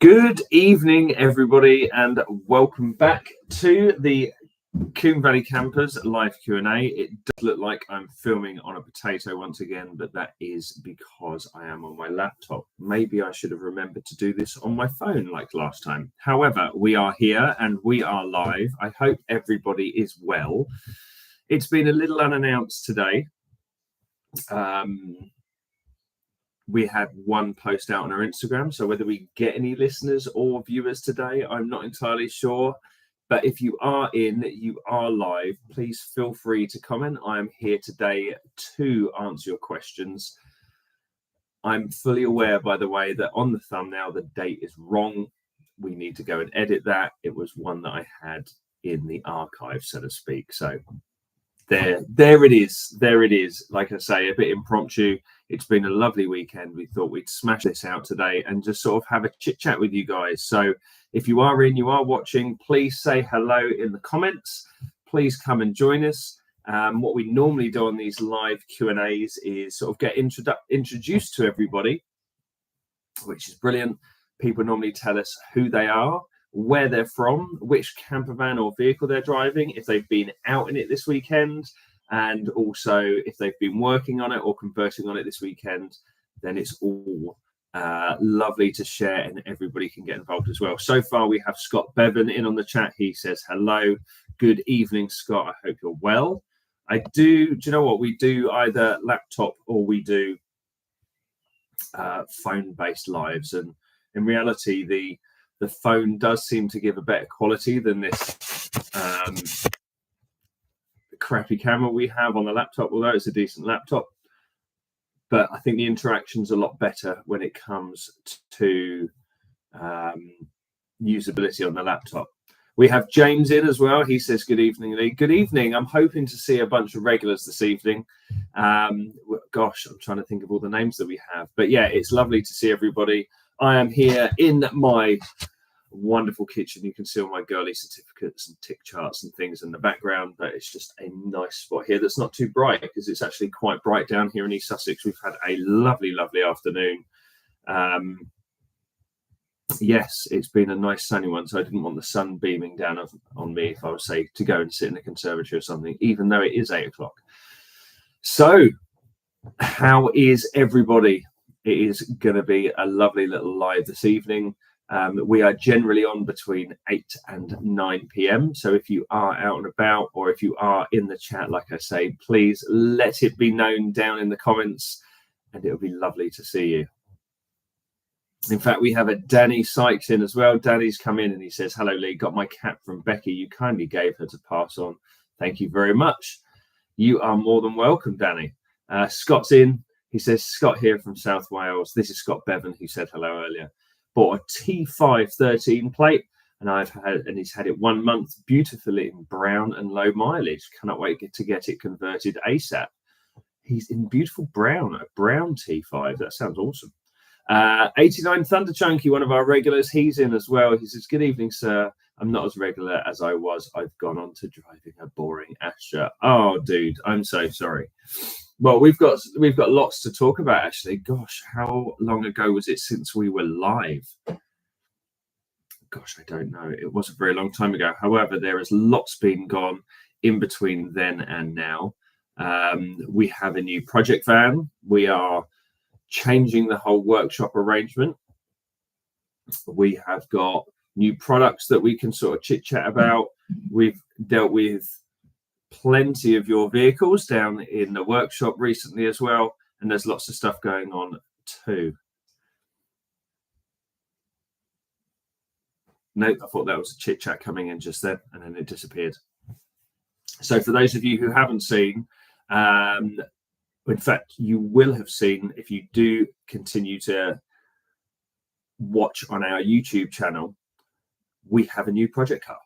Good evening, everybody, and welcome back to the Coombe Valley Campers live Q&A. It does look like I'm filming on a potato once again, but that is because I am on my laptop. Maybe I should have remembered to do this on my phone like last time. However, we are here and we are live. I hope everybody is well. It's been a little unannounced today. We had one post out on our Instagram, so whether we get any listeners or viewers today, I'm not entirely sure. But if you are in, you are live, please feel free to comment. I'm here today to answer your questions. I'm fully aware, by the way, that on the thumbnail, the date is wrong. We need to go and edit that. It was one that I had in the archive, so to speak. So there it is. There it is. Like I say, a bit impromptu. It's been a lovely weekend. We thought we'd smash this out today and just sort of have a chit chat with you guys. So if you are in, you are watching, please say hello in the comments. Please come and join us. What we normally do on these live Q&As is sort of get introduced to everybody, which is brilliant. People normally tell us who they are, where they're from, which camper van or vehicle they're driving, if they've been out in it this weekend, and also if they've been working on it or converting on it this weekend. Then it's all lovely to share and everybody can get involved as well. So far we have Scott Bevan in on the chat. He says hello, good evening, Scott. I hope you're well. Do you know what, we do either laptop or we do phone-based lives, and in reality the phone does seem to give a better quality than this crappy camera we have on the laptop, although it's a decent laptop. But I think the interaction's a lot better when it comes to usability on the laptop. We have James in as well. He says, good evening, Leigh. Good evening. I'm hoping to see a bunch of regulars this evening. Gosh, I'm trying to think of all the names that we have. But yeah, it's lovely to see everybody. I am here in my wonderful kitchen. You can see all my girly certificates and tick charts and things in the background, but it's just a nice spot here that's not too bright because it's actually quite bright down here in East Sussex. We've had a lovely afternoon. Yes, it's been a nice sunny one, so I didn't want the sun beaming down on me if I was, say, to go and sit in the conservatory or something, even though it is 8 o'clock. So how is everybody? It is going to be a lovely little live this evening. We are generally on between 8 and 9 p.m. So if you are out and about, or if you are in the chat, like I say, please let it be known down in the comments, and it'll be lovely to see you. In fact, we have a Danny Sykes in as well. Danny's come in and he says, hello, Leigh, got my cap from Becky. You kindly gave her to pass on. Thank you very much. You are more than welcome, Danny. Scott's in. He says, Scott here from South Wales. This is Scott Bevan, who said hello earlier. Bought a T5 13 plate, and he's had it 1 month, beautifully in brown and low mileage. Cannot wait to get it converted ASAP. He's in beautiful brown, a brown T5. That sounds awesome. 89 Thunder Chunky, one of our regulars, he's in as well. He says, good evening, sir. I'm not as regular as I was. I've gone on to driving a boring Astra. Oh, dude, I'm so sorry. Well, we've got lots to talk about, actually. Gosh, how long ago was it since we were live? Gosh, I don't know. It was a very long time ago. However, there has lots been gone in between then and now. We have a new project van. We are changing the whole workshop arrangement. We have got new products that we can sort of chit chat about. We've dealt with plenty of your vehicles down in the workshop recently as well, and there's lots of stuff going on too. Nope, I thought that was a chit chat coming in just then, and then it disappeared. So for those of you who haven't seen, in fact, you will have seen, if you do continue to watch on our YouTube channel, we have a new project car.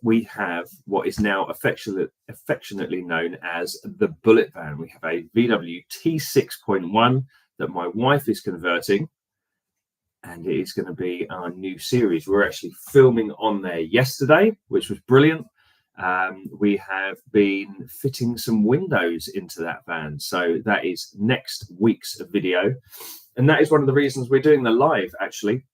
We have what is now affectionately known as the Bullet Van. We have a VW T6.1 that my wife is converting, and it is going to be our new series. We're actually filming on there yesterday, which was brilliant. We have been fitting some windows into that van, so that is next week's video, and that is one of the reasons we're doing the live, actually.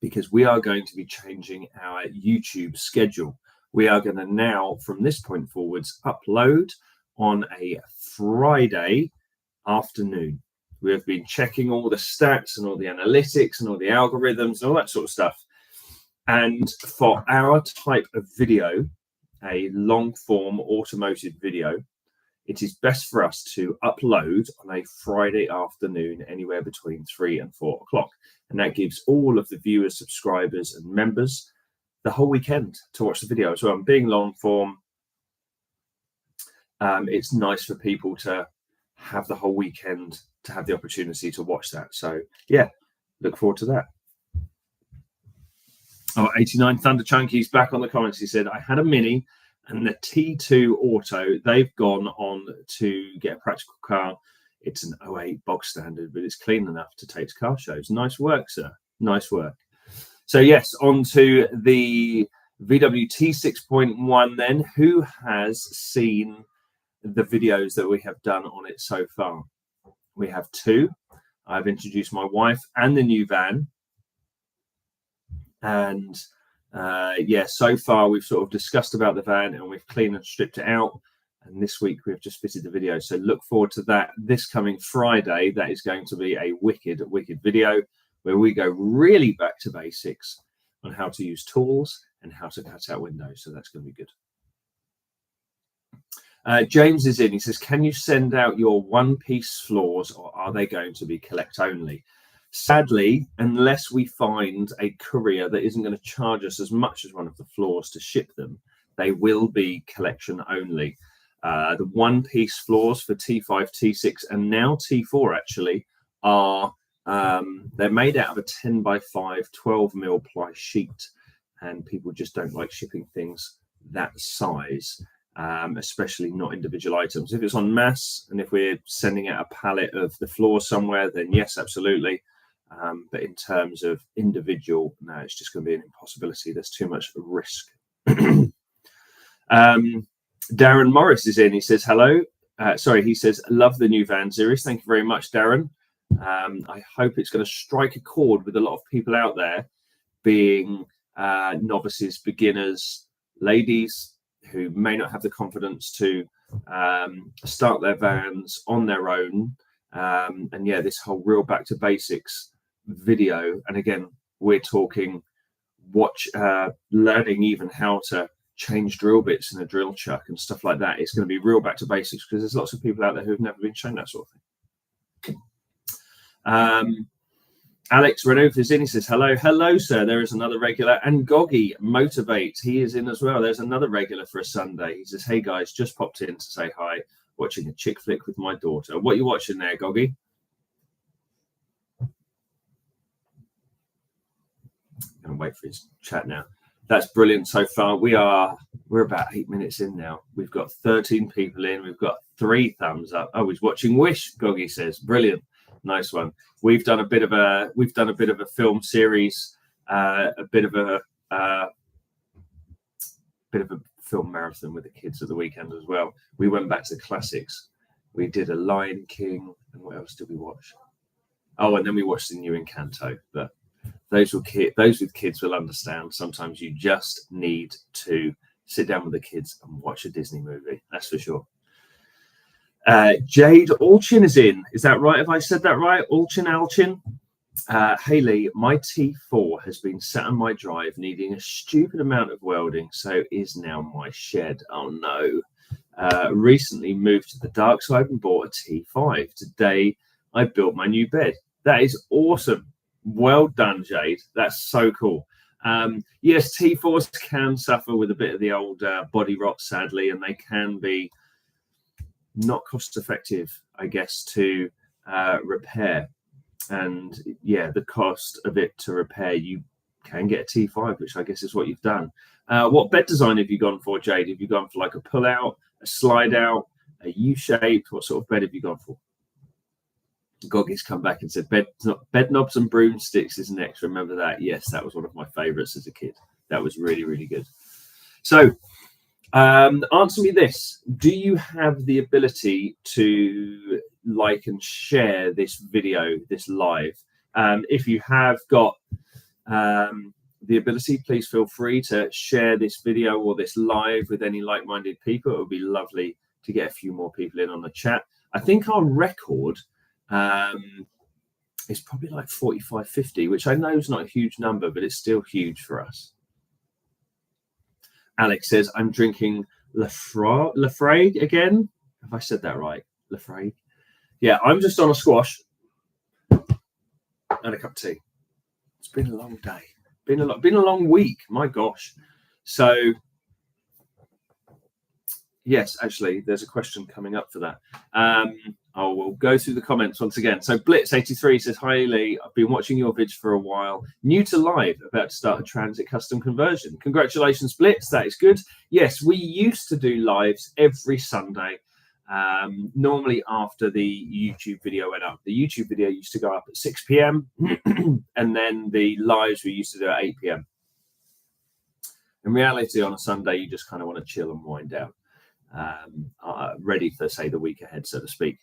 because we are going to be changing our YouTube schedule. We are going to now, from this point forwards, upload on a Friday afternoon. We have been checking all the stats and all the analytics and all the algorithms and all that sort of stuff. And for our type of video, a long form automotive video, it is best for us to upload on a Friday afternoon, anywhere between 3 and 4 o'clock. And that gives all of the viewers, subscribers and members the whole weekend to watch the video. So I'm being long form. It's nice for people to have the whole weekend to have the opportunity to watch that. So yeah, look forward to that. Oh, 89 Thunder Chunky's back on the comments. He said, I had a Mini and the T2 Auto. They've gone on to get a practical car. It's an 08 bog standard, but it's clean enough to take to car shows. Nice work, sir. Nice work. So yes, on to the VW T6.1 then. Who has seen the videos that we have done on it so far? We have 2. I've introduced my wife and the new van. And yeah, so far we've sort of discussed about the van and we've cleaned and stripped it out. And this week we've just fitted the video. So look forward to that this coming Friday. That is going to be a wicked video where we go really back to basics on how to use tools and how to cut out windows. So that's going to be good. James is in. He says, can you send out your one-piece floors or are they going to be collect only? Sadly, unless we find a courier that isn't going to charge us as much as one of the floors to ship them, they will be collection only. The one-piece floors for T5, T6, and now T4 actually are they're made out of a 10 by 5 12mm ply sheet, and people just don't like shipping things that size, especially not individual items. If it's on mass and if we're sending out a pallet of the floor somewhere, then yes, absolutely. But in terms of individual, no, it's just going to be an impossibility. There's too much risk. Darren Morris is in. He says, hello. He says, love the new van series. Thank you very much, Darren. I hope it's going to strike a chord with a lot of people out there, being novices, beginners, ladies who may not have the confidence to start their vans on their own. And yeah, this whole real back to basics video. And again, we're talking learning even how to change drill bits in a drill chuck and stuff like that. It's going to be real back to basics because there's lots of people out there who've never been shown that sort of thing. Alex Renouf is in. He says, hello, sir. There is another regular. And Goggy Motivate, he is in as well. There's another regular for a Sunday. He says, hey guys, just popped in to say hi, watching a chick flick with my daughter. What are you watching there, Goggy? Gonna wait for his chat now. That's brilliant so far. We're about 8 minutes in now. We've got 13 people in. We've got 3 thumbs up. Oh, he's watching Wish, Goggy says. Brilliant. Nice one. We've done a bit of a film series, a bit of a film marathon with the kids at the weekend as well. We went back to the classics. We did a Lion King, and what else did we watch? Oh, and then we watched the new Encanto. But those with kids will understand. Sometimes you just need to sit down with the kids and watch a Disney movie. That's for sure. Jade Alchin is in. Is that right? Have I said that right? Alchin. Hey Leigh, my T4 has been sat on my drive needing a stupid amount of welding, so is now my shed. Oh no. Recently moved to the dark side and bought a T5. Today I built my new bed. That is awesome. Well done, Jade. That's so cool. Yes, T4s can suffer with a bit of the old body rot, sadly, and they can be not cost effective, I guess, to repair. And yeah, the cost of it to repair, you can get a T5, which I guess is what you've done. What bed design have you gone for, Jade? Have you gone for like a pull out, a slide out, a U-shaped? What sort of bed have you gone for? Goggy's come back and said bed knobs and broomsticks is next. Remember that? Yes, that was one of my favorites as a kid. That was really, really good. So answer me this. Do you have the ability to like and share this video, this live? If you have got the ability, please feel free to share this video or this live with any like-minded people. It would be lovely to get a few more people in on the chat. I think our record is probably like 45, 50, which I know is not a huge number, but it's still huge for us. Alex says, I'm drinking Lafrague again. Have I said that right? Lafrague? Yeah, I'm just on a squash and a cup of tea. It's been a long day. Been a long week. My gosh. So yes, actually, there's a question coming up for that. We'll go through the comments once again. So Blitz83 says, hi, Leigh. I've been watching your vids for a while. New to live, about to start a transit custom conversion. Congratulations, Blitz. That is good. Yes, we used to do lives every Sunday, normally after the YouTube video went up. The YouTube video used to go up at 6 p.m. and then the lives we used to do at 8 p.m. In reality, on a Sunday, you just kind of want to chill and wind down. Ready for, say, the week ahead, so to speak.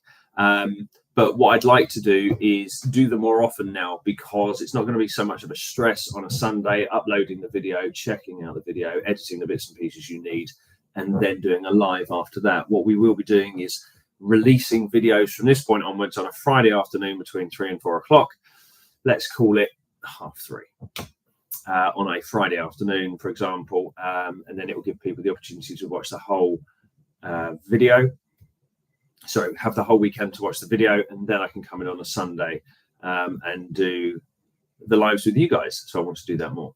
But what I'd like to do is do them more often now, because it's not going to be so much of a stress on a Sunday, uploading the video, checking out the video, editing the bits and pieces you need, and then doing a live after that. What we will be doing is releasing videos from this point onwards on a Friday afternoon between 3 and 4 o'clock. Let's call it 3:30. On a Friday afternoon, for example, and then it will give people the opportunity to watch the whole video. So have the whole weekend to watch the video, and then I can come in on a Sunday and do the lives with you guys. So I want to do that more.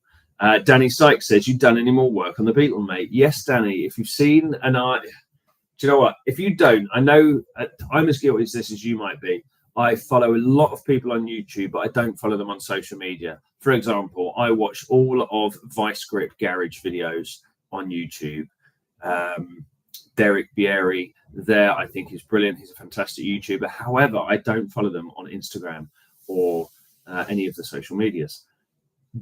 Danny Sykes says, you done any more work on the Beetle, mate? Yes, Danny. If you've seen, do you know what? If you don't, I know I'm as guilty as this as you might be. I follow a lot of people on YouTube, but I don't follow them on social media. For example, I watch all of Vice Grip Garage videos on YouTube. Derek Bieri there, I think, is brilliant. He's a fantastic YouTuber. However, I don't follow them on Instagram or any of the social medias.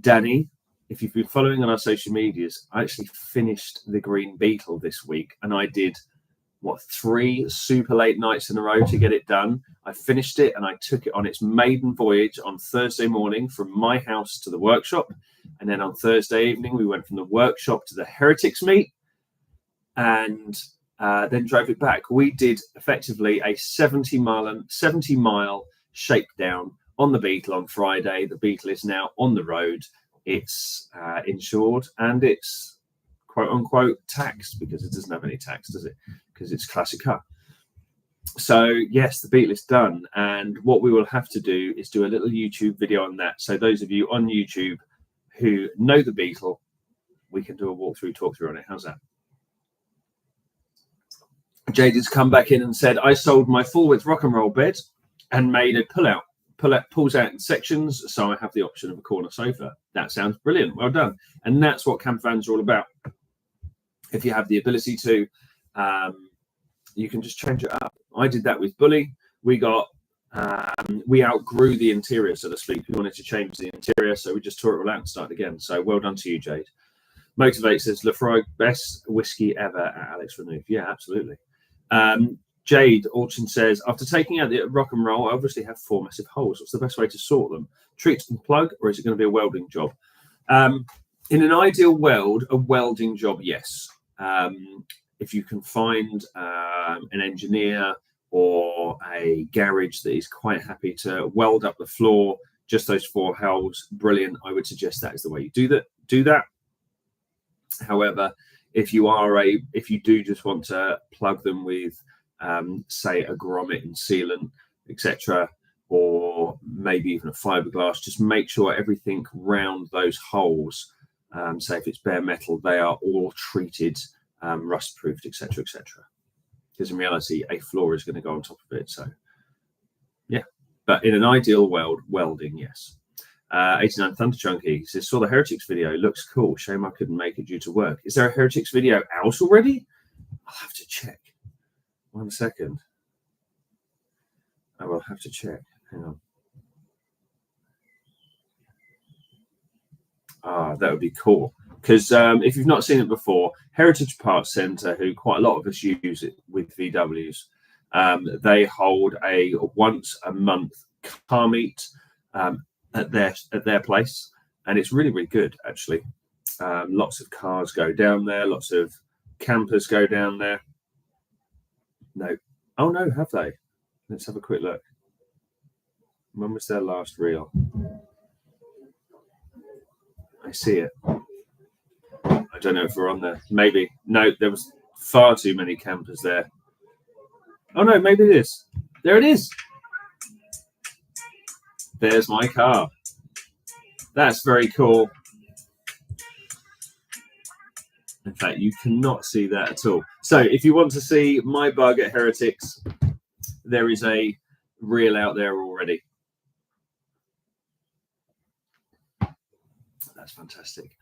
Danny, if you've been following on our social medias, I actually finished the Green Beetle this week, and I did 3 super late nights in a row to get it done. I finished it, and I took it on its maiden voyage on Thursday morning from my house to the workshop, and then on Thursday evening we went from the workshop to the Heretics meet, and then drove it back. We did effectively a 70-mile shakedown on the Beetle on Friday. The Beetle is now on the road. It's insured, and it's quote unquote taxed, because it doesn't have any tax, does it? Because it's classic car. So yes, the Beetle is done, and what we will have to do is do a little YouTube video on that. So those of you on YouTube who know the Beetle, we can do a talk through on it. How's that? Jade has come back in and said, I sold my full width rock and roll bed and made a pulls out in sections, so I have the option of a corner sofa. That sounds brilliant. Well done. And that's what camper vans are all about. If you have the ability to, you can just change it up. I did that with Bully. We outgrew the interior, so to speak. We wanted to change the interior, so we just tore it all out and started again. So well done to you, Jade. Motivate says, Lafroig, best whiskey ever at Alex Renouf. Yeah, absolutely. Jade Orchin says, after taking out the rock and roll, I obviously have 4 massive holes. What's the best way to sort them? Treat and plug, or is it going to be a welding job? In an ideal world, a welding job, yes. If you can find an engineer or a garage that is quite happy to weld up the floor, just those 4 holes, brilliant. I would suggest that is the way you do that. However, if you do just want to plug them with, say, a grommet and sealant, etc., or maybe even a fiberglass, just make sure everything round those holes, say if it's bare metal, they are all treated, rust-proofed, etc., etc. Because in reality, a floor is going to go on top of it. So, yeah. But in an ideal world, welding, yes. 89 Thunder Chunky says, saw the Heretics video. Looks cool. Shame I couldn't make it due to work. Is there a Heretics video out already? I'll have to check. 1 second. I will have to check. Hang on. That would be cool. Because if you've not seen it before, Heritage Parts Centre, who quite a lot of us use it with VWs, they hold a once a month car meet at their place. and it's really, really good, actually. Lots of cars go down there. Lots of campers go down there. No. Oh, no, have they? Let's have a quick look. When was their last reel? I see it. I don't know if we're on there. Maybe. No, there was far too many campers there. Oh, no, maybe it is. There it is. There's my car. That's very cool. In fact, you cannot see that at all. So if you want to see my bug at Heretics, there is a reel out there already. That's fantastic.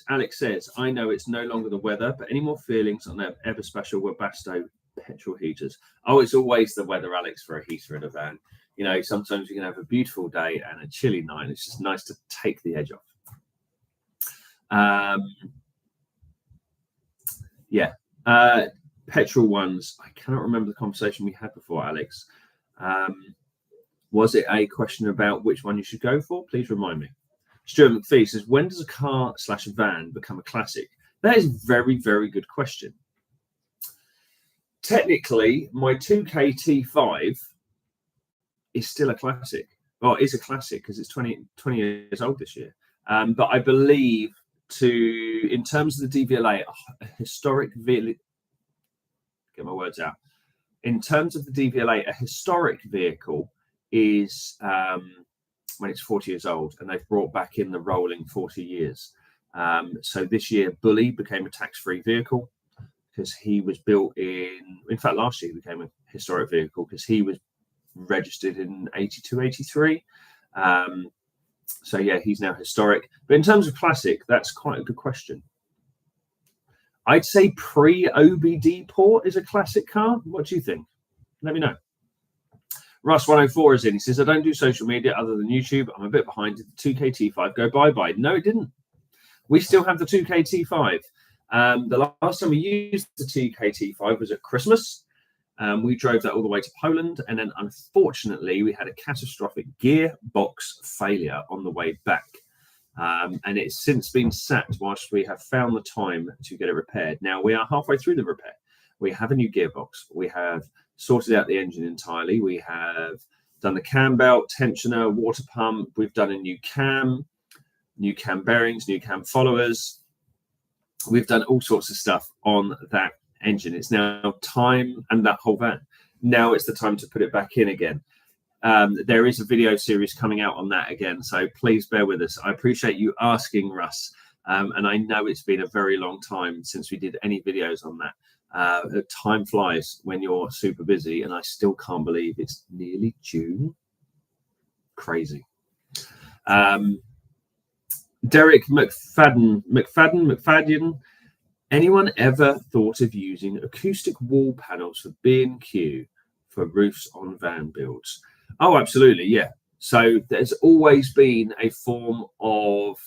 Alex says, I know it's no longer the weather, but any more feelings on their ever special Webasto petrol heaters? Oh, it's always the weather, Alex, for a heater in a van. You know, sometimes you can have a beautiful day and a chilly night. It's just nice to take the edge off. Petrol ones. I cannot remember the conversation we had before, Alex. Was it a question about which one you should go for? Please remind me. Stuart McPhee says, when does a car/van become a classic? That is a very, very good question. Technically, my 2K T5 is still a classic. Well, it's a classic because it's 20 years old this year. But I believe in terms of the DVLA, a historic vehicle, get my words out. In terms of the DVLA, a historic vehicle is when it's 40 years old, and they've brought back in the rolling 40 years. So this year, Bully became a tax-free vehicle because he was built in fact, last year he became a historic vehicle because he was registered in 82, 83. So yeah, he's now historic. But in terms of classic, that's quite a good question. I'd say pre-OBD port is a classic car. What do you think? Let me know. Russ104 is in. He says, I don't do social media other than YouTube. I'm a bit behind. Did the 2K T5 go bye-bye? No, it didn't. We still have the 2K T5. The last time we used the 2K T5 was at Christmas. We drove that all the way to Poland. And then, unfortunately, we had a catastrophic gearbox failure on the way back. And it's since been sat whilst we have found the time to get it repaired. Now, we are halfway through the repair. We have a new gearbox. We have sorted out the engine entirely. We have done the cam belt, tensioner, water pump. We've done a new cam bearings, new cam followers. We've done all sorts of stuff on that engine. It's now time, and that whole van. Now it's the time to put it back in again. There is a video series coming out on that again, so please bear with us. I appreciate you asking, Russ, and I know it's been a very long time since we did any videos on that. Time flies when you're super busy, and I still can't believe it's nearly June. Crazy. Derek McFadden. Anyone ever thought of using acoustic wall panels for B&Q for roofs on van builds? Oh, absolutely, yeah. So there's always been a form of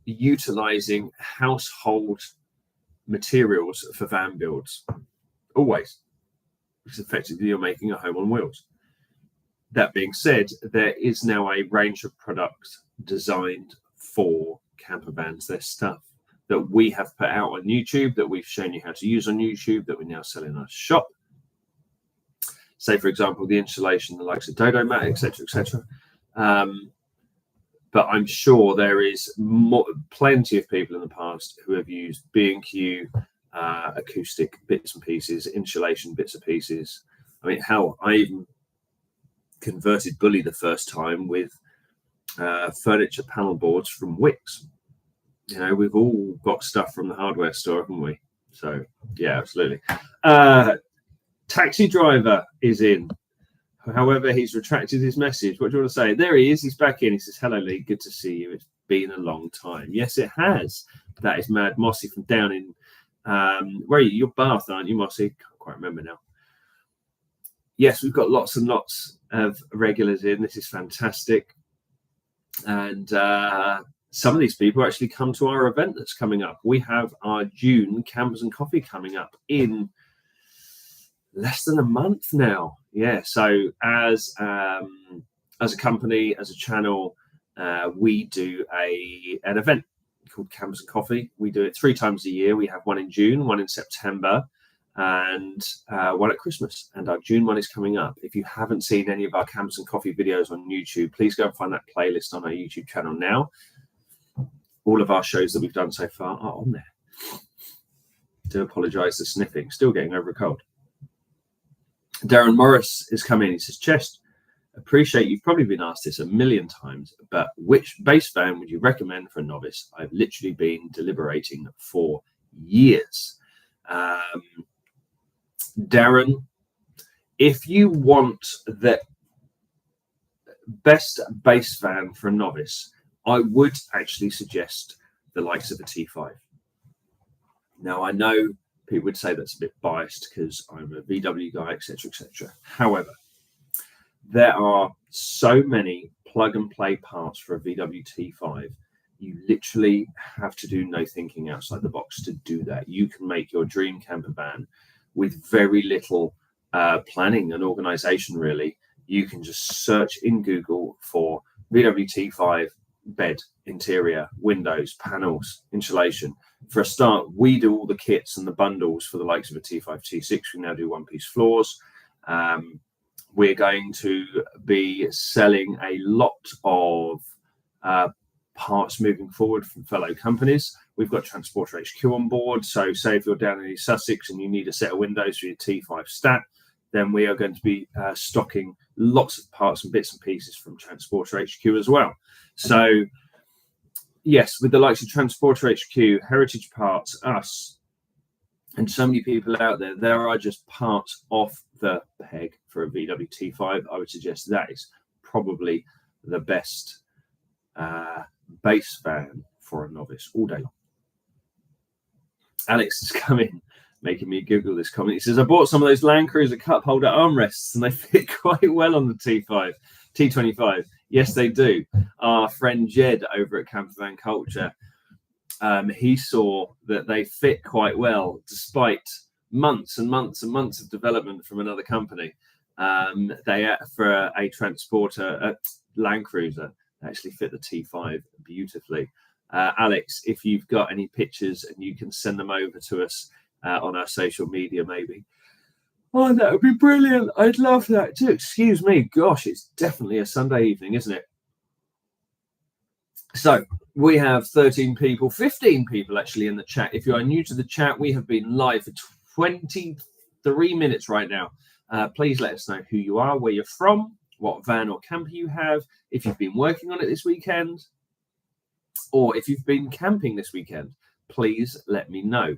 utilizing household materials for van builds. Always. Because effectively you're making a home on wheels. That being said, there is now a range of products designed for camper vans. There's stuff that we have put out on YouTube, that we've shown you how to use on YouTube, that we now sell in our shop. Say, for example, the insulation, the likes of Dodo Mat, etc., etc. But I'm sure there is plenty of people in the past who have used B&Q acoustic bits and pieces, insulation bits and pieces. I mean, hell, I even converted Bully the first time with furniture panel boards from Wix. You know, we've all got stuff from the hardware store, haven't we? So, yeah, absolutely. Taxi driver is in. However, he's retracted his message. What do you want to say? There he is. He's back in. He says, hello, Leigh. Good to see you. It's been a long time. Yes, it has. That is Mad Mossy from down in, where are you? You're Bath, aren't you, Mossy? Can't quite remember now. Yes, we've got lots and lots of regulars in. This is fantastic. And some of these people actually come to our event that's coming up. We have our June Campers and Coffee coming up in less than a month now. Yeah. So as a company, as a channel, we do an event called Campers and Coffee. We do it 3 times a year. We have one in June, one in September, and one at Christmas. And our June one is coming up. If you haven't seen any of our Campers and Coffee videos on YouTube, please go and find that playlist on our YouTube channel now. All of our shows that we've done so far are on there. Do apologise for sniffing. Still getting over a cold. Darren Morris is coming. He says, Chest, appreciate you've probably been asked this a million times, but which bass fan would you recommend for a novice? I've literally been deliberating for years. Darren, if you want the best bass fan for a novice, I would actually suggest the likes of a T5. Now, I know people would say that's a bit biased because I'm a VW guy, etc., etc. However, there are so many plug and play parts for a VW T5. You literally have to do no thinking outside the box to do that. You can make your dream camper van with very little planning and organization, really. You can just search in Google for VW T5 bed, interior, windows, panels, insulation. For a start, we do all the kits and the bundles for the likes of a T5, T6. We now do one-piece floors. We're going to be selling a lot of parts moving forward from fellow companies. We've got Transporter HQ on board. So say if you're down in East Sussex and you need a set of windows for your T5 stat, then we are going to be stocking lots of parts and bits and pieces from Transporter HQ as well. So yes, with the likes of Transporter HQ, Heritage Parts, us, and so many people out there, there are just parts off the peg for a VW T5. I would suggest that is probably the best bass fan for a novice all day long. Alex has come in, making me Google this comment. He says, I bought some of those Land Cruiser cup holder armrests and they fit quite well on the T25. Yes, they do. Our friend Jed over at Campervan Culture, he saw that they fit quite well despite months and months and months of development from another company. They, for a transporter, a Land Cruiser, actually fit the T5 beautifully. Alex, if you've got any pictures and you can send them over to us on our social media, maybe. Oh, that would be brilliant. I'd love that too. Excuse me. Gosh, it's definitely a Sunday evening, isn't it? So we have 13 people, 15 people actually in the chat. If you are new to the chat, we have been live for 23 minutes right now. Please let us know who you are, where you're from, what van or camper you have, if you've been working on it this weekend, or if you've been camping this weekend, please let me know.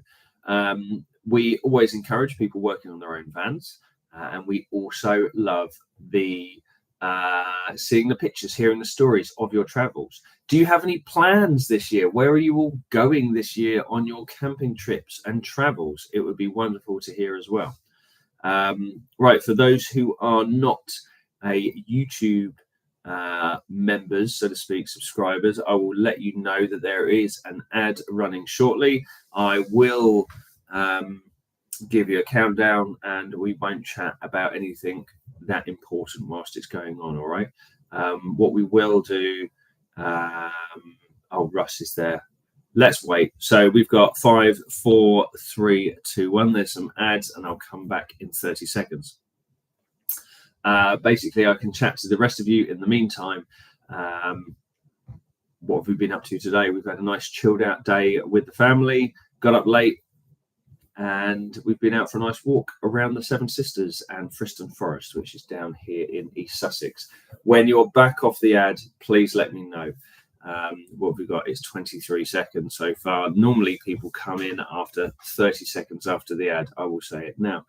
We always encourage people working on their own vans, and we also love the seeing the pictures, hearing the stories of your travels. Do you have any plans this year? Where are you all going this year on your camping trips and travels? It would be wonderful to hear as well. Right, for those who are not a YouTube members, so to speak, subscribers, I will let you know that there is an ad running shortly. I will give you a countdown and we won't chat about anything that important whilst it's going on. All right. What we will do, oh, Russ is there. Let's wait. So we've got 5, 4, 3, 2, 1. There's some ads and I'll come back in 30 seconds. Basically, I can chat to the rest of you in the meantime. What have we been up to today? We've had a nice chilled out day with the family, got up late, and we've been out for a nice walk around the Seven Sisters and Friston Forest, which is down here in East Sussex. When you're back off the ad, please let me know. What we've got is 23 seconds so far. Normally, people come in after 30 seconds after the ad. I will say it now.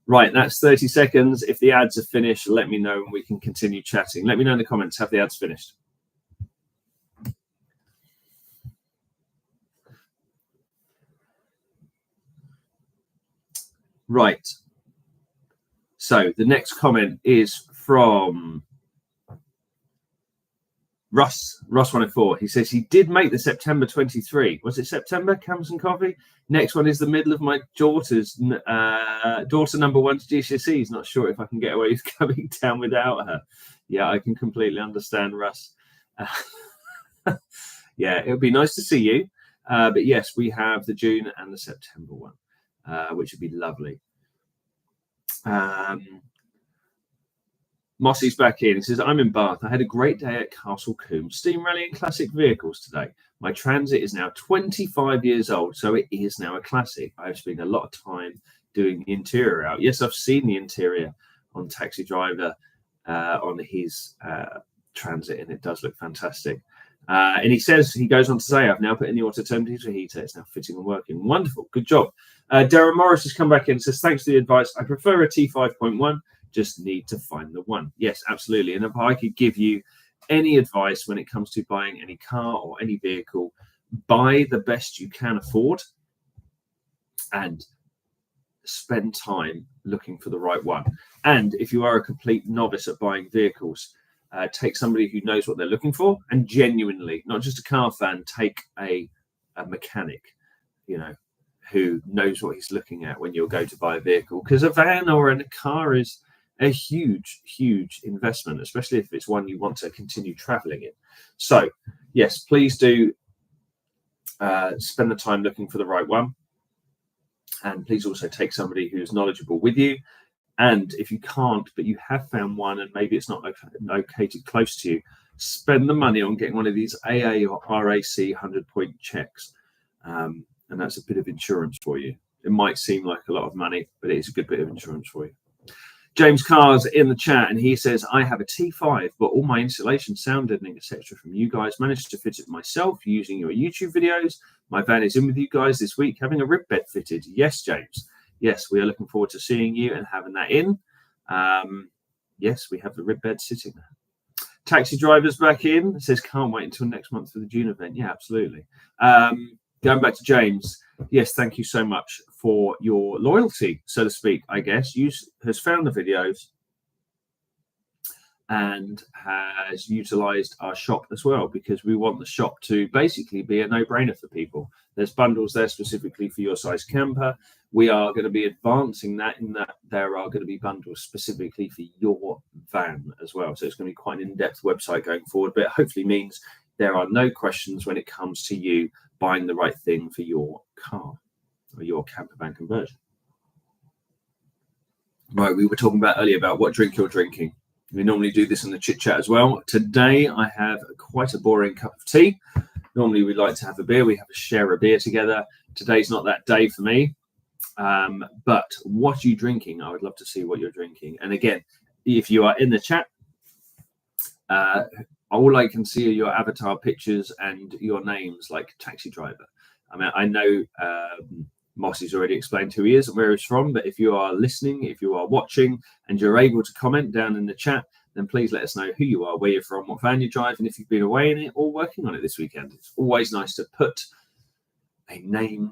Right, that's 30 seconds. If the ads are finished, let me know and we can continue chatting. Let me know in the comments, have the ads finished? Right. So the next comment is from Russ 104. He says he did make the September 23. Was it September? Camels and Coffee. Next one is the middle of my daughter's daughter number 1 to GCSEs. Not sure if I can get away with coming down without her. Yeah, I can completely understand, Russ. Yeah, it would be nice to see you. But yes, we have the June and the September one, which would be lovely. Mossy's back in. He says, I'm in Bath. I had a great day at Castle Combe steam rallying classic vehicles today. My Transit is now 25 years old, so it is now a classic. I've spent a lot of time doing the interior out. Yes, I've seen the interior on Taxi Driver on his Transit, and it does look fantastic. And he says, he goes on to say, I've now put in the auto temperature heater. It's now fitting and working. Wonderful. Good job. Darren Morris has come back in and says, thanks for the advice. I prefer a T5.1. Just need to find the one. Yes, absolutely. And if I could give you any advice when it comes to buying any car or any vehicle, buy the best you can afford and spend time looking for the right one. And if you are a complete novice at buying vehicles, take somebody who knows what they're looking for, and genuinely, not just a car fan, take a mechanic, who knows what he's looking at when you'll go to buy a vehicle. Because a van or a car is a huge, huge investment, especially if it's one you want to continue traveling in. So, yes, please do spend the time looking for the right one. And please also take somebody who's knowledgeable with you. And if you can't, but you have found one and maybe it's not located close to you, spend the money on getting one of these AA or RAC 100-point checks. And that's a bit of insurance for you. It might seem like a lot of money, but it is a good bit of insurance for you. James Carr's in the chat, and he says, I have a T5, but all my insulation, sound deadening, etc. from you guys managed to fit it myself using your YouTube videos. My van is in with you guys this week, having a rib bed fitted. Yes, James. Yes, we are looking forward to seeing you and having that in. Yes, we have the rib bed sitting there. Taxi Driver's back in. It says, can't wait until next month for the June event. Yeah, absolutely. Going back to James, yes, thank you so much for your loyalty, so to speak, I guess. You has found the videos and has utilized our shop as well, because we want the shop to basically be a no-brainer for people. There's bundles there specifically for your size camper. We are going to be advancing that in that there are going to be bundles specifically for your van as well. So it's going to be quite an in-depth website going forward, but it hopefully means there are no questions when it comes to you buying the right thing for your car or your camper van conversion. Right, we were talking about earlier about what drink you're drinking. We normally do this in the chit chat as well. Today I have quite a boring cup of tea. Normally we like to have a beer. We have a share a beer together. Today's not that day for me. But what are you drinking? I would love to see what you're drinking. And again, if you are in the chat, all I can see are your avatar pictures and your names, like Taxi Driver. I mean, I know Mossy's already explained who he is and where he's from, but if you are listening, if you are watching, and you're able to comment down in the chat, then please let us know who you are, where you're from, what van you drive, and if you've been away in it or working on it this weekend. It's always nice to put a name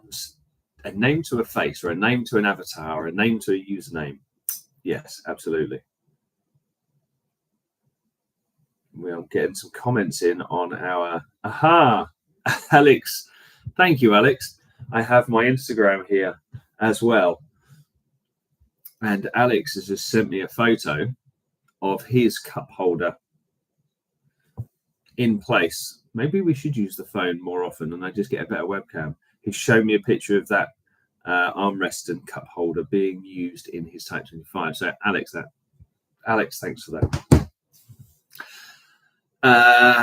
to a face, or a name to an avatar, or a name to a username. Yes, absolutely. We're getting some comments in on our Alex. Thank you, Alex. I have my Instagram here as well, and Alex has just sent me a photo of his cup holder in place. Maybe we should use the phone more often and I just get a better webcam. He's shown me a picture of that armrest and cup holder being used in his Type 25. So Alex, thanks for that.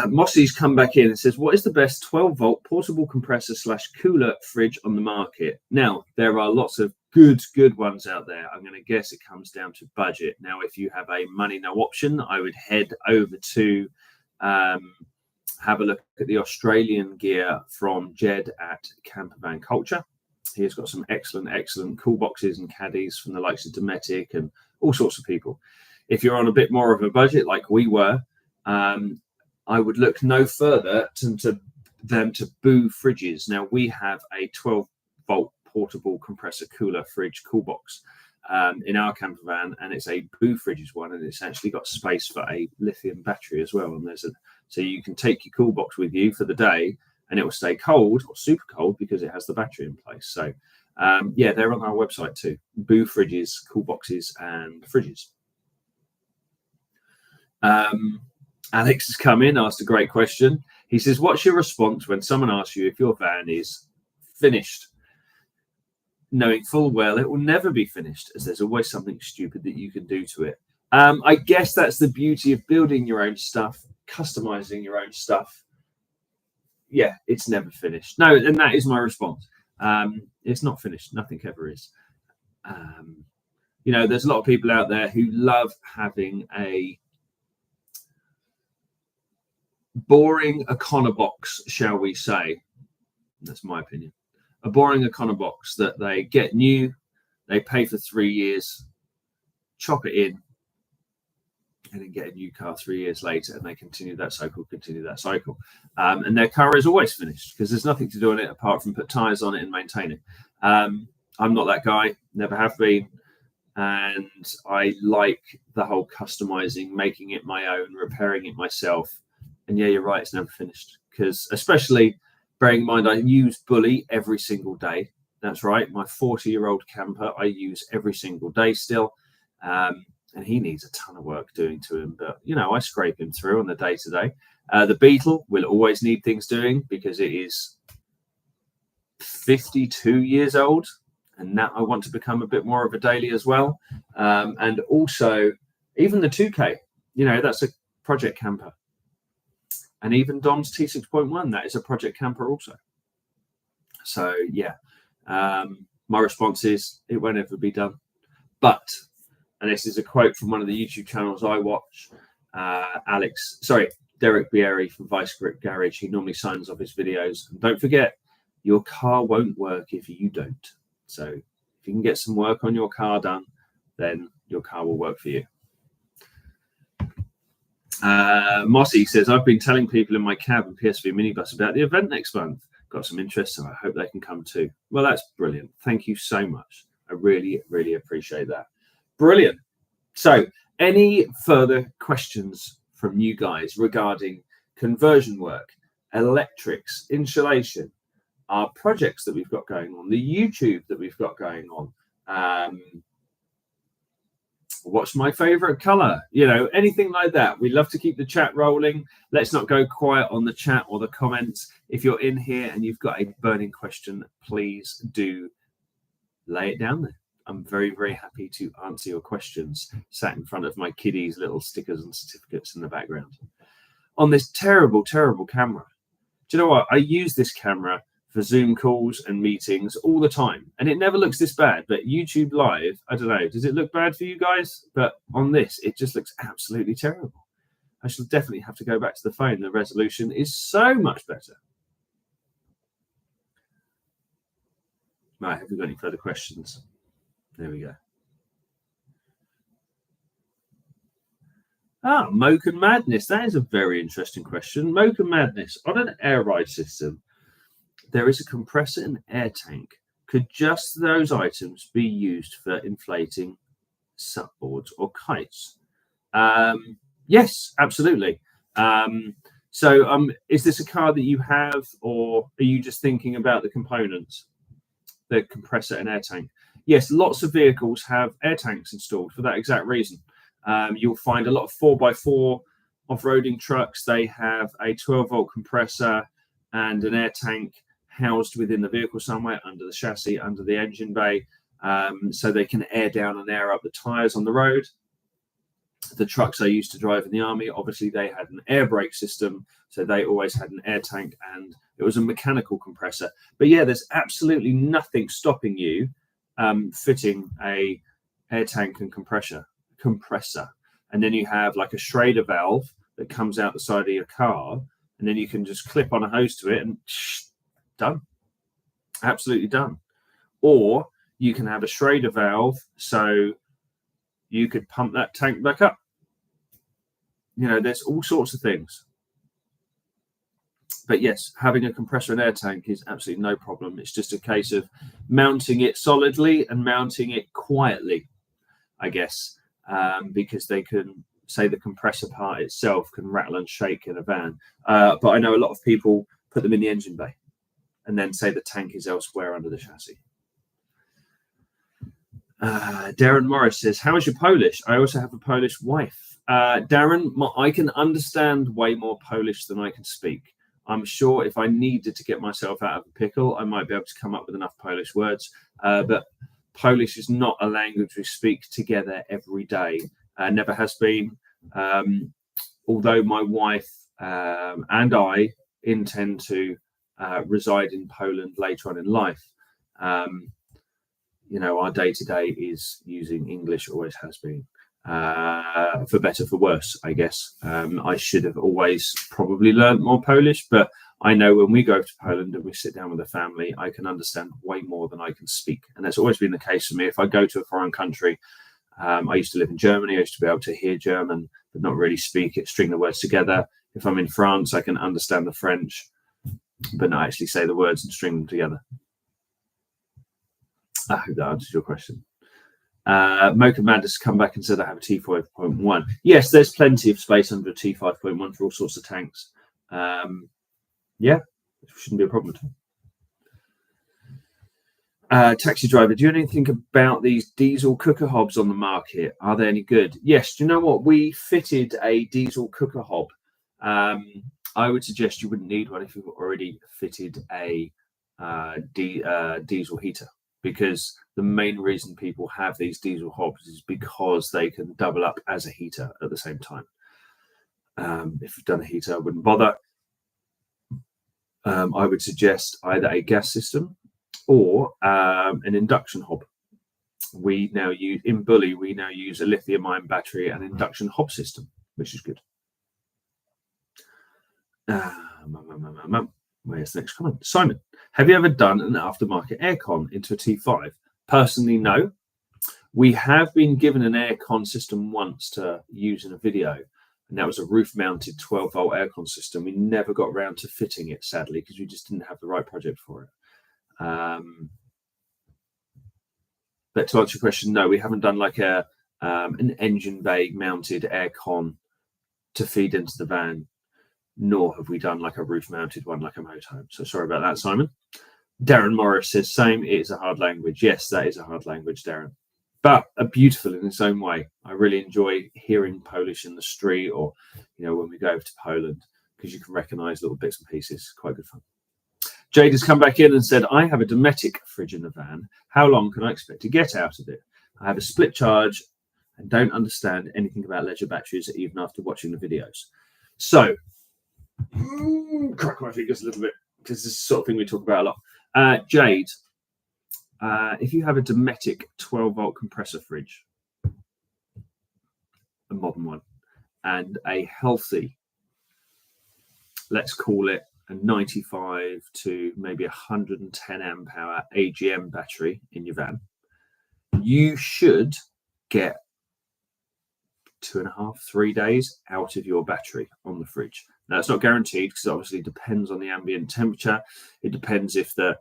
Mossy's come back in and says, what is the best 12-volt portable compressor / cooler fridge on the market? Now, there are lots of good ones out there. I'm going to guess it comes down to budget. Now, if you have a money no option, I would head over to have a look at the Australian gear from Jed at Campervan Culture. He's got some excellent cool boxes and caddies from the likes of Dometic and all sorts of people. If you're on a bit more of a budget like we were, I would look no further than to Boo fridges. Now, we have a 12-volt portable compressor cooler fridge cool box in our camper van, and it's a Boo fridges one, and it's actually got space for a lithium battery as well. And there's So you can take your cool box with you for the day and it will stay cold or super cold because it has the battery in place. So yeah, they're on our website too. Boo fridges, cool boxes, and fridges. Alex has come in, asked a great question. He says, what's your response when someone asks you if your van is finished, knowing full well it will never be finished, as there's always something stupid that you can do to it? I guess that's the beauty of building your own stuff, customizing your own stuff. Yeah, it's never finished. No, and that is my response. It's not finished. Nothing ever is. You know, there's a lot of people out there who love having a boring Econobox, shall we say. That's my opinion. A boring Econobox that they get new, they pay for 3 years, chop it in, and then get a new car 3 years later, and they continue that cycle, and their car is always finished because there's nothing to do on it apart from put tires on it and maintain it. I'm not that guy, never have been, and I like the whole customizing, making it my own, repairing it myself. And yeah, you're right, it's never finished, because especially bearing in mind I use Bully every single day. That's right, my 40-year-old camper I use every single day still. And he needs a ton of work doing to him, but you know, I scrape him through on the day-to-day. The Beetle will always need things doing because it is 52 years old, and now I want to become a bit more of a daily as well. And also, even the 2K, you know, that's a project camper. And even Dom's T6.1, that is a project camper also. So yeah, my response is it won't ever be done. But, and this is a quote from one of the YouTube channels I watch, Derek Bieri from Vice Grip Garage. He normally signs off his videos. And don't forget, your car won't work if you don't. So if you can get some work on your car done, then your car will work for you. Mossy says, I've been telling people in my cab and PSV minibus about the event next month. Got some interest, so I hope they can come too. Well, that's brilliant. Thank you so much. I really, really appreciate that. Brilliant. So any further questions from you guys regarding conversion work, electrics, insulation, our projects that we've got going on, the YouTube that we've got going on, what's my favorite color, you know, anything like that? We love to keep the chat rolling. Let's not go quiet on the chat or the comments. If you're in here and you've got a burning question, please do lay it down there. I'm very, very happy to answer your questions, sat in front of my kiddies' little stickers and certificates in the background. On this terrible, terrible camera. Do you know what? I use this camera for Zoom calls and meetings all the time, and it never looks this bad. But YouTube Live, I don't know, does it look bad for you guys? But on this, it just looks absolutely terrible. I shall definitely have to go back to the phone. The resolution is so much better. Right, have we got any further questions? There we go. Mocha Madness. That is a very interesting question. Mocha Madness. On an air ride system, there is a compressor and air tank. Could just those items be used for inflating supboards or kites? Yes, absolutely. So is this a car that you have, or are you just thinking about the components, the compressor and air tank? Yes, lots of vehicles have air tanks installed for that exact reason. You'll find a lot of 4x4 off-roading trucks. They have a 12-volt compressor and an air tank housed within the vehicle somewhere, under the chassis, under the engine bay, so they can air down and air up the tires on the road. The trucks I used to drive in the army, obviously they had an air brake system, so they always had an air tank, and it was a mechanical compressor. But yeah, there's absolutely nothing stopping you fitting a air tank and compressor. And then you have like a Schrader valve that comes out the side of your car, and then you can just clip on a hose to it and done. Absolutely done. Or you can have a Schrader valve, so you could pump that tank back up. You know, there's all sorts of things. But yes, having a compressor and air tank is absolutely no problem. It's just a case of mounting it solidly and mounting it quietly, I guess, because they can say the compressor part itself can rattle and shake in a van. But I know a lot of people put them in the engine bay and then say the tank is elsewhere under the chassis. Darren Morris says, how is your Polish? I also have a Polish wife. Darren, I can understand way more Polish than I can speak. I'm sure if I needed to get myself out of a pickle, I might be able to come up with enough Polish words. But Polish is not a language we speak together every day. Never has been. Although my wife and I intend to reside in Poland later on in life, our day-to-day is using English, always has been. For better, for worse, I guess. I should have always probably learned more Polish, but I know when we go to Poland and we sit down with a family, I can understand way more than I can speak. And that's always been the case for me. If I go to a foreign country, I used to live in Germany, I used to be able to hear German, but not really speak it, string the words together. If I'm in France, I can understand the French, but not actually say the words and string them together. I hope that answers your question. Mocha Madness come back and said I have a T5.1. Yes, there's plenty of space under a T5.1 for all sorts of tanks. Yeah, it shouldn't be a problem at all. Taxi driver, do you know anything about these diesel cooker hobs on the market? Are they any good? Yes, do you know what? We fitted a diesel cooker hob. I would suggest you wouldn't need one if you've already fitted a diesel heater, because the main reason people have these diesel hobs is because they can double up as a heater at the same time. If you've done a heater, I wouldn't bother. I would suggest either a gas system or an induction hob. We now use, in Bully, we now use a lithium-ion battery and induction hob system, which is good. Where's the next comment? Simon, have you ever done an aftermarket aircon into a T5? Personally, no. We have been given an aircon system once to use in a video, and that was a roof-mounted 12-volt aircon system. We never got around to fitting it, sadly, because we just didn't have the right project for it. But to answer your question, no, we haven't done like an engine bay mounted aircon to feed into the van, nor have we done like a roof-mounted one like a motorhome. So sorry about that, Simon. Darren Morris says, same, it is a hard language. Yes, that is a hard language, Darren, but beautiful in its own way. I really enjoy hearing Polish in the street, or, when we go over to Poland, because you can recognize little bits and pieces. Quite good fun. Jade has come back in and said, I have a Dometic fridge in the van. How long can I expect to get out of it? I have a split charge and don't understand anything about leisure batteries, even after watching the videos. So, crack my fingers a little bit, because this is the sort of thing we talk about a lot. Jade, if you have a Dometic 12-volt compressor fridge, a modern one, and a healthy, let's call it a 95 to maybe 110 amp hour AGM battery in your van, you should get 2.5, 3 days out of your battery on the fridge. Now, it's not guaranteed, because it obviously depends on the ambient temperature. It depends if the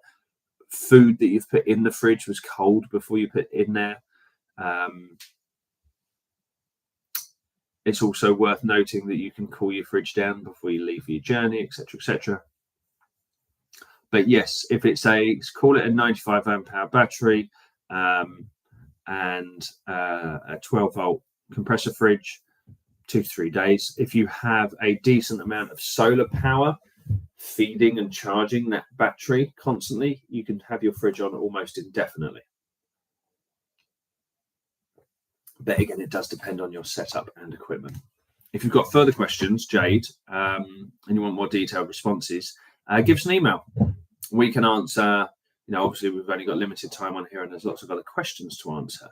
food that you've put in the fridge was cold before you put it in there. It's also worth noting that you can cool your fridge down before you leave for your journey, etc., etc. But yes, if let's call it a 95 amp hour battery and a 12-volt compressor fridge, 2 to 3 days. If you have a decent amount of solar power feeding and charging that battery constantly, you can have your fridge on almost indefinitely. But again, it does depend on your setup and equipment. If you've got further questions, Jade, and you want more detailed responses, give us an email. We can answer, obviously we've only got limited time on here and there's lots of other questions to answer.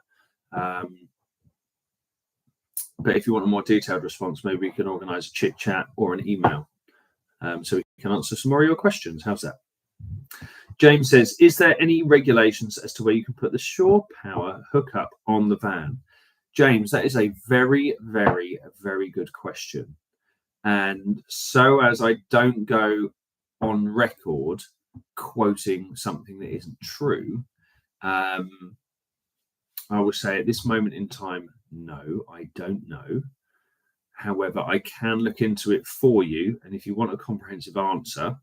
But if you want a more detailed response, maybe we can organise a chit chat or an email so we can answer some more of your questions. How's that? James says, is there any regulations as to where you can put the shore power hookup on the van? James, that is a very, very, very good question. And so as I don't go on record quoting something that isn't true, I will say at this moment in time, no, I don't know. However, I can look into it for you. And if you want a comprehensive answer,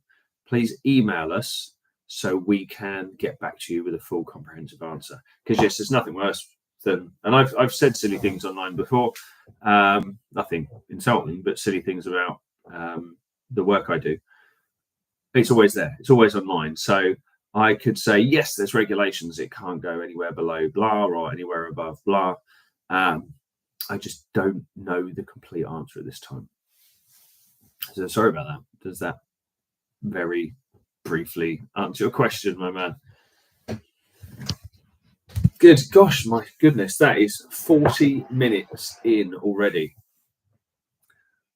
please email us so we can get back to you with a full comprehensive answer. Because yes, there's nothing worse than, and I've said silly things online before, nothing insulting, but silly things about the work I do. It's always there. It's always online. So I could say, yes, there's regulations. It can't go anywhere below blah or anywhere above blah. I just don't know the complete answer at this time. So sorry about that. Does that very briefly answer your question, my man? Good. Gosh, my goodness, that is 40 minutes in already.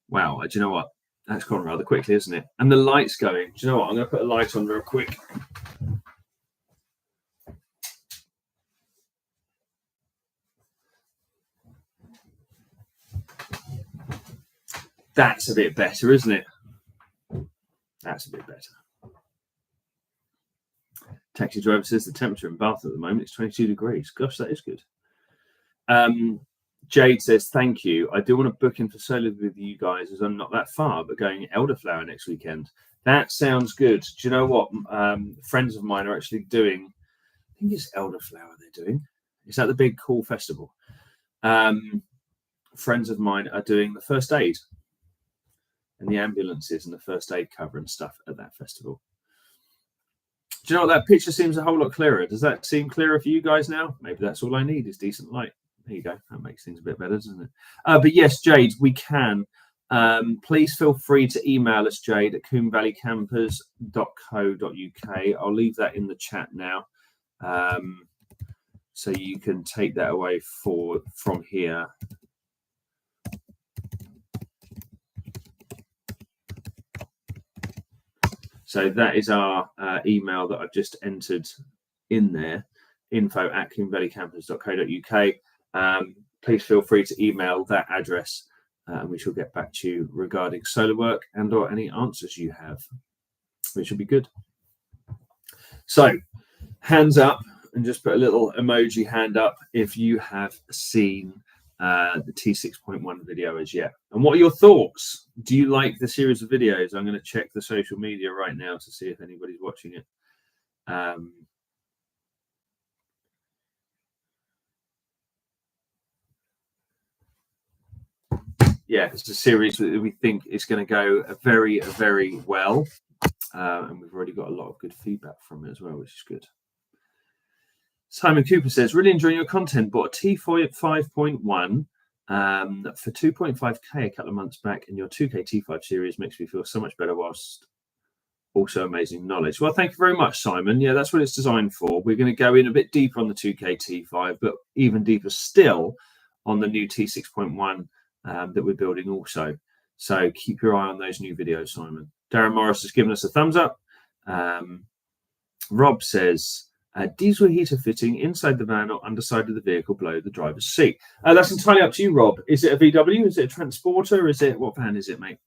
Wow. Do you know what? That's gone rather quickly, isn't it? And the light's going. Do you know what? I'm going to put a light on real quick. That's a bit better, isn't it? That's a bit better. Taxi driver says the temperature in Bath at the moment is 22 degrees. Gosh, that is good. Jade says, thank you. I do want to book in for solo with you guys as I'm not that far, but going Elderflower next weekend. That sounds good. Do you know what? Friends of mine are actually doing, I think it's Elderflower they're doing. Is that the big cool festival? Friends of mine are doing the first aid and the ambulances and the first aid cover and stuff at that festival. Do you know what? That picture seems a whole lot clearer. Does that seem clearer for you guys now? Maybe that's all I need is decent light. There you go. That makes things a bit better, doesn't it? But yes, Jade, we can. Please feel free to email us, Jade, at coomvalleycampers.co.uk. I'll leave that in the chat now. So you can take that away from here. So that is our email that I've just entered in there, info@coomvalleycampers.co.uk. Please feel free to email that address and we shall get back to you regarding solar work and or any answers you have, which will be good. So hands up, and just put a little emoji hand up if you have seen the T6.1 video as yet. And what are your thoughts? Do you like the series of videos? I'm going to check the social media right now to see if anybody's watching it. Yeah, it's a series that we think is going to go very, very well. And we've already got a lot of good feedback from it as well, which is good. Simon Cooper says, really enjoying your content. Bought a T5.1 for 2.5k a couple of months back, and your 2k T5 series makes me feel so much better whilst also amazing knowledge. Well, thank you very much, Simon. Yeah, that's what it's designed for. We're going to go in a bit deeper on the 2k T5, but even deeper still on the new T6.1 that we're building also. So keep your eye on those new videos, Simon. Darren Morris has given us a thumbs up. Rob says, diesel heater fitting inside the van or underside of the vehicle below the driver's seat. That's entirely up to you, Rob. Is it a VW? Is it a transporter? Is it, what van is it, mate?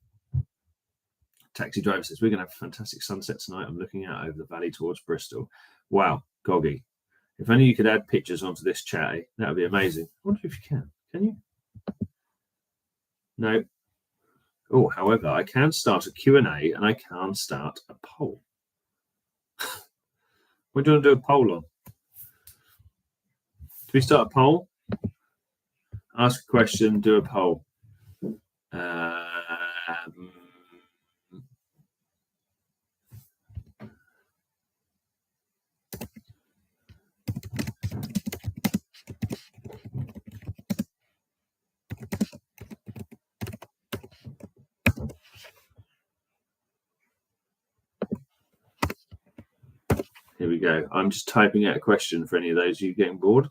Taxi driver says, we're going to have a fantastic sunset tonight. I'm looking out over the valley towards Bristol. Wow, Goggy. If only you could add pictures onto this chat, that would be amazing. I wonder if you can. Can you? No. Oh, however, I can start a Q&A and I can start a poll. What do you want to do a poll on? Do we start a poll? Ask a question, do a poll. Here we go. I'm just typing out a question for any of those you getting bored.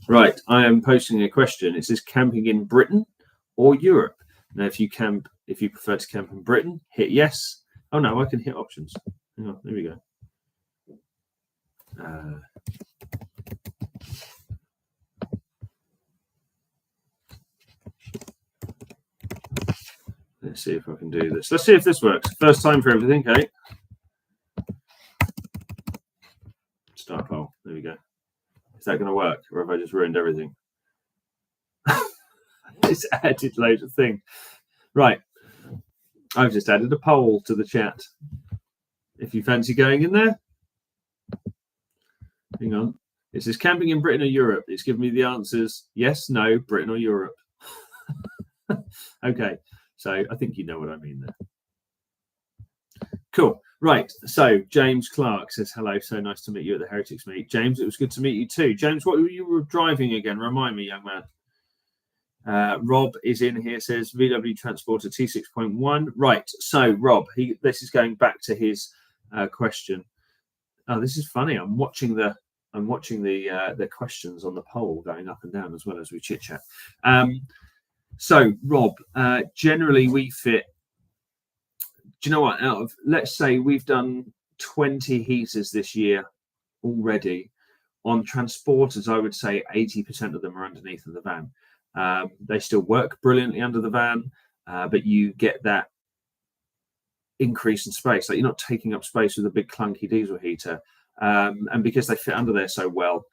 Right, I am posting a question. It says camping in Britain or Europe. Now, if you prefer to camp in Britain, hit yes. Oh no, I can hit options. Hang on, there we go. Let's see if I can do this. Let's see if this works. First time for everything, okay? Start poll. There we go. Is that going to work, or have I just ruined everything? It's added loads of things. Right. I've just added a poll to the chat. If you fancy going in there. Hang on. It says camping in Britain or Europe. It's given me the answers yes, no, Britain or Europe. Okay. So I think you know what I mean there. Cool. Right. So James Clark says, hello. So nice to meet you at the Heretics meet. James, it was good to meet you too. James, what were you driving again? Remind me, young man. Rob is in here, says VW Transporter T6.1. Right. So Rob, this is going back to his question. Oh, this is funny. I'm watching the questions on the poll going up and down as well as we chit chat. So Rob, generally we fit. Do you know what? Out of, let's say we've done 20 heaters this year already. On transporters, I would say 80% of them are underneath of the van. They still work brilliantly under the van, but you get that increase in space. Like you're not taking up space with a big clunky diesel heater. And because they fit under there so well,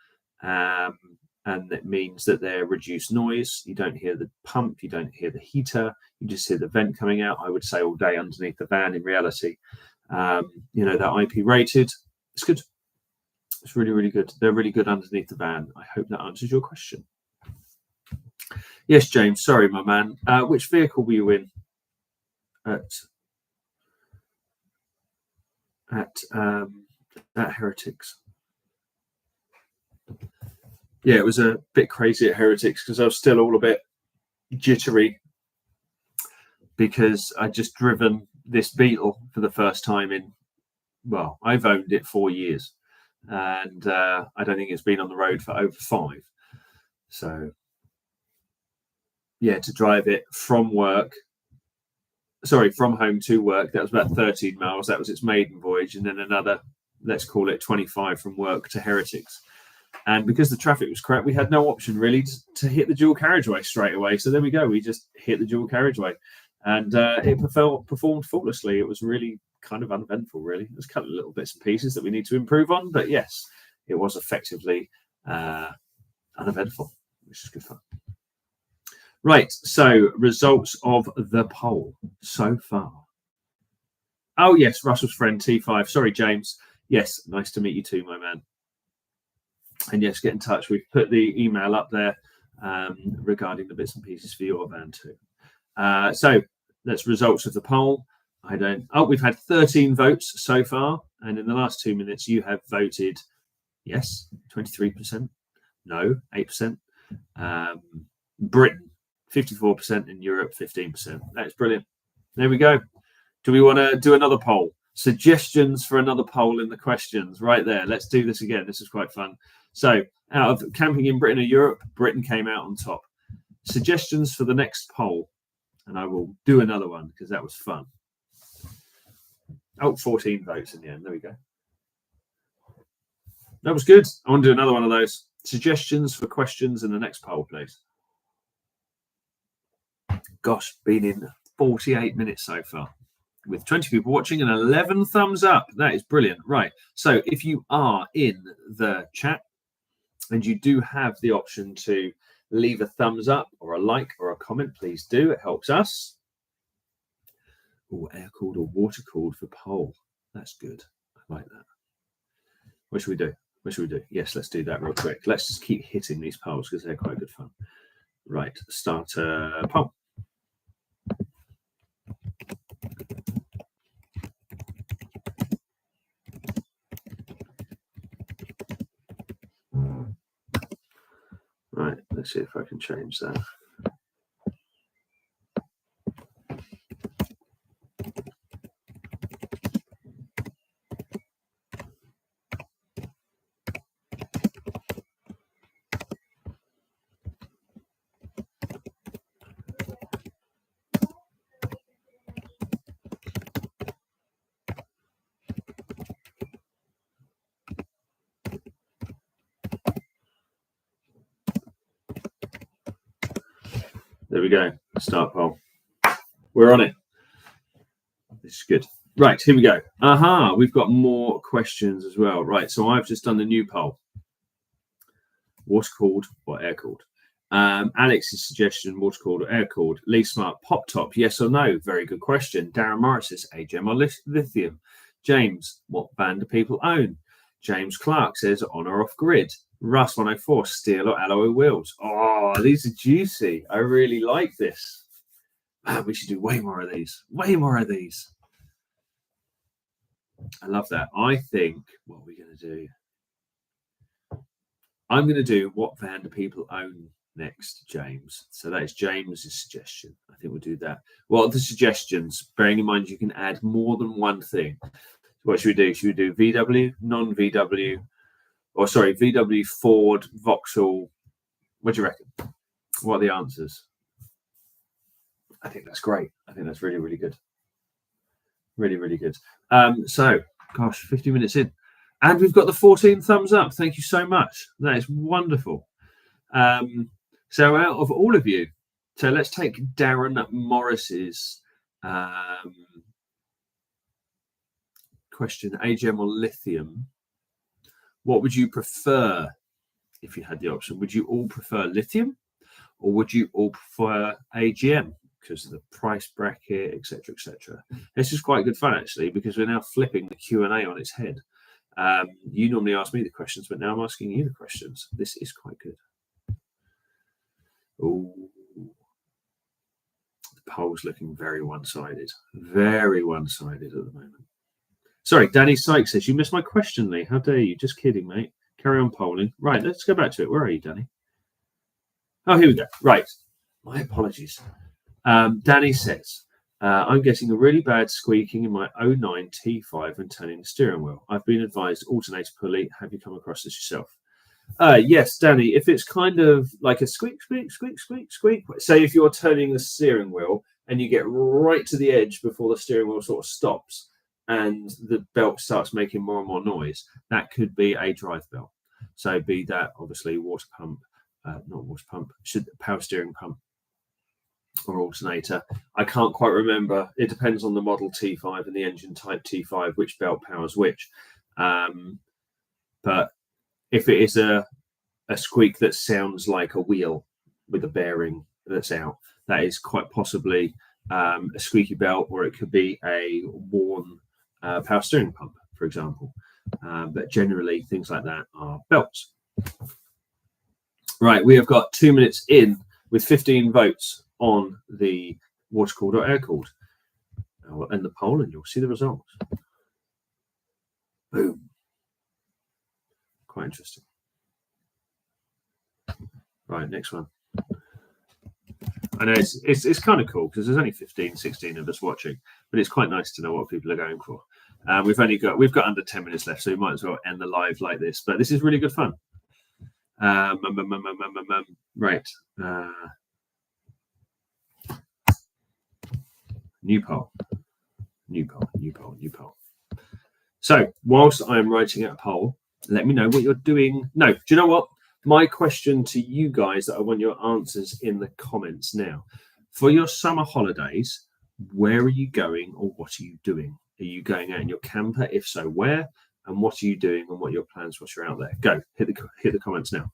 and it means that they're reduced noise. You don't hear the pump, you don't hear the heater, you just hear the vent coming out, I would say all day underneath the van in reality. They're IP rated. It's good. It's really, really good. They're really good underneath the van. I hope that answers your question. Yes, James. Sorry, my man. Which vehicle were you in at Heretics? Yeah, it was a bit crazy at Heretics because I was still all a bit jittery because I'd just driven this Beetle for the first time I've owned it 4 years, and I don't think it's been on the road for over 5. So, yeah, to drive it from home to work, that was about 13 miles. That was its maiden voyage, and then another, let's call it 25 from work to Heretics. And because the traffic was crap, we had no option really to hit the dual carriageway straight away. So there we go. We just hit the dual carriageway, and it performed flawlessly. It was really kind of uneventful, really. There's a couple of little bits and pieces that we need to improve on, but yes, it was effectively uneventful, which is good fun. Right. So results of the poll so far. Oh yes, Russell's friend T5. Sorry, James. Yes, nice to meet you too, my man. And yes, get in touch. We've put the email up there regarding the bits and pieces for your van too. So that's results of the poll. We've had 13 votes so far. And in the last 2 minutes, you have voted yes, 23%. No, 8%. Britain, 54%. In Europe, 15%. That's brilliant. There we go. Do we want to do another poll? Suggestions for another poll in the questions right there. Let's do this again. This is quite fun. So out of camping in Britain or Europe, Britain came out on top. Suggestions for the next poll. And I will do another one because that was fun. 14 votes in the end. There we go. That was good. I want to do another one of those. Suggestions for questions in the next poll, please. Gosh, been in 48 minutes so far, with 20 people watching and 11 thumbs up. That is brilliant. Right. So if you are in the chat and you do have the option to leave a thumbs up or a like or a comment, please do. It helps us. Oh, air-cooled or water-cooled for poll. That's good. I like that. What should we do? Yes, let's do that real quick. Let's just keep hitting these polls because they're quite good fun. Right. Start a poll. Right, let's see if I can change that. There we go. Start poll. We're on it. This is good. Right, here we go. We've got more questions as well. Right, so I've just done the new poll. Water cooled or air cooled? Alex's suggestion, water cooled or air cooled? Leigh Smart, pop top, yes or no? Very good question. Darren Morris says AGM or lithium? James, what band do people own? James Clark says on or off grid. Russ 104, steel or alloy wheels? Oh, these are juicy. I really like this. We should do way more of these. Way more of these. I love that. I think what are we going to do? I'm going to do what van do people own next, James. So that is James's suggestion. I think we'll do that. What are the suggestions? Bearing in mind you can add more than one thing. What should we do? Should we do VW, non-VW, or sorry, VW, Ford, Vauxhall? What do you reckon? What are the answers? I think that's great. I think that's really, really good. Really, really good. So, gosh, 50 minutes in. And we've got the 14 thumbs up. Thank you so much. That is wonderful. So out of all of you, so let's take Darren Morris's question, AGM or lithium. What would you prefer if you had the option? Would you all prefer lithium or would you all prefer AGM because of the price bracket, etc., etc.? This is quite good fun, actually, because we're now flipping the Q&A on its head. You normally ask me the questions, but now I'm asking you the questions. This is quite good. Oh, the poll's looking very one-sided. Very one-sided at the moment. Sorry, Danny Sykes says, you missed my question, Leigh. How dare you? Just kidding, mate. Carry on polling. Right, let's go back to it. Where are you, Danny? Oh, here we go. Right. My apologies. Danny says, I'm getting a really bad squeaking in my 09 T5 when turning the steering wheel. I've been advised alternator pulley. Have you come across this yourself? Yes, Danny, if it's kind of like a squeak, squeak, squeak, squeak, squeak, say if you're turning the steering wheel and you get right to the edge before the steering wheel sort of stops and the belt starts making more and more noise, that could be a drive belt. So be that obviously water pump, not water pump, power steering pump or alternator. I can't quite remember. It depends on the model T5 and the engine type T5, which belt powers which. But if it is a squeak that sounds like a wheel with a bearing that's out, that is quite possibly a squeaky belt, or it could be a worn power steering pump, for example. But generally, things like that are belts. Right, we have got 2 minutes in with 15 votes on the water cooled or air cooled. I'll end the poll and you'll see the results. Boom. Quite interesting. Right, next one. I know it's kind of cool because there's only 15, 16 of us watching, but it's quite nice to know what people are going for. We've got under 10 minutes left, so we might as well end the live like this. But this is really good fun. Right. New poll. So whilst I'm writing out a poll, let me know what you're doing. No, do you know what? My question to you guys that I want your answers in the comments now. For your summer holidays, where are you going or what are you doing? Are you going out in your camper? If so, where? And what are you doing and what are your plans once you're out there? Go, hit the comments now.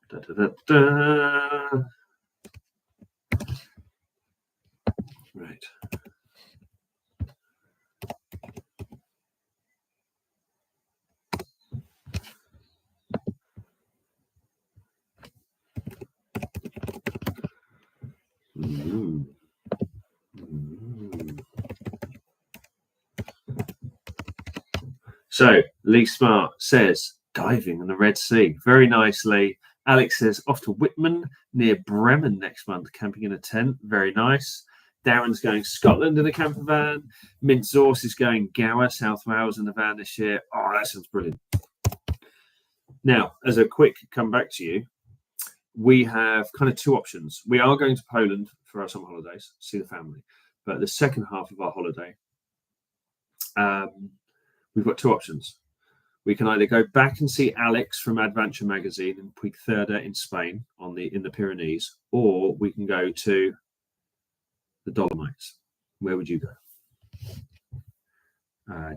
Da, da, da, da. Right. So Leigh Smart says diving in the Red Sea. Very nicely. Alex says off to Whitman near Bremen next month, camping in a tent. Very nice. Darren's going Scotland in a camper van. Mint Sauce is going Gower, South Wales in a van this year. Oh, that sounds brilliant. Now, as a quick come back to you, we have kind of two options. We are going to Poland for our summer holidays, see the family. But the second half of our holiday, we've got two options. We can either go back and see Alex from Adventure Magazine in Puigcerdá in Spain in the Pyrenees, or we can go to the Dolomites. Where would you go?